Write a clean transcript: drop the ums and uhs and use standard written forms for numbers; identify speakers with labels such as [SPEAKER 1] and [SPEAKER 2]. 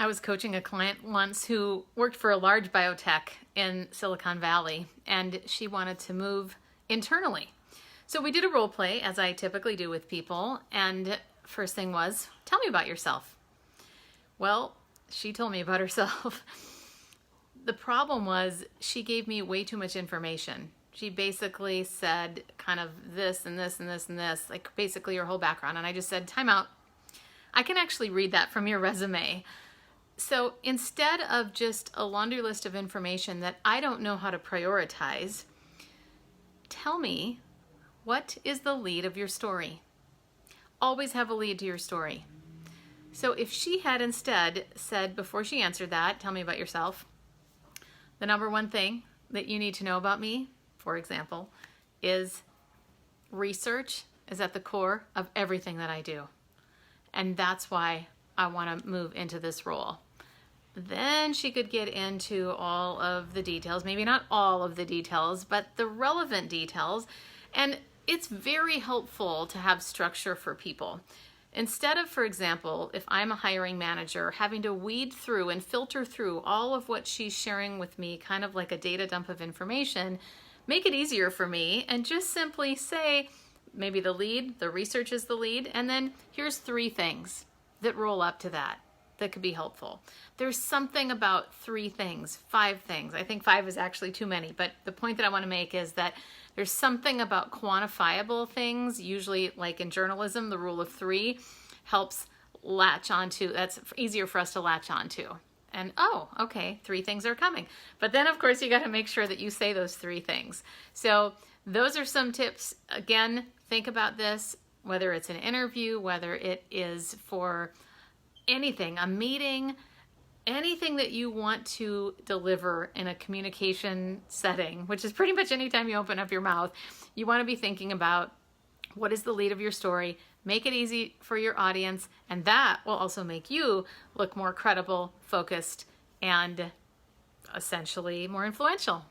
[SPEAKER 1] I was coaching a client once who worked for a large biotech in Silicon Valley, and she wanted to move internally. So we did a role play, as I typically do with people, and first thing was, tell me about yourself. Well, she told me about herself. The problem was she gave me way too much information. She basically said kind of this and this and this and this, like basically her whole background. And I just said, time out. I can actually read that from your resume. So instead of just a laundry list of information that I don't know how to prioritize, tell me, what is the lead of your story? Always have a lead to your story. So if she had instead said, before she answered that, tell me about yourself, the number one thing that you need to know about me, for example, is research is at the core of everything that I do. And that's why I want to move into this role. Then she could get into all of the details, maybe not all of the details, but the relevant details. And it's very helpful to have structure for people. Instead of, for example, if I'm a hiring manager, having to weed through and filter through all of what she's sharing with me, kind of like a data dump of information, make it easier for me and just simply say, maybe the lead, the research is the lead, and then here's 3 things that roll up to that could be helpful. There's something about 3 things, 5 things. I think 5 is actually too many, but the point that I want to make is that there's something about quantifiable things, usually like in journalism, the rule of 3 helps latch onto, that's easier for us to latch onto. And oh, okay, 3 things are coming. But then of course you got to make sure that you say those 3 things. So those are some tips. Again, think about this, whether it's an interview, whether it is for anything, a meeting, anything that you want to deliver in a communication setting, which is pretty much anytime you open up your mouth, you want to be thinking about what is the lead of your story, make it easy for your audience, and that will also make you look more credible, focused, and essentially more influential.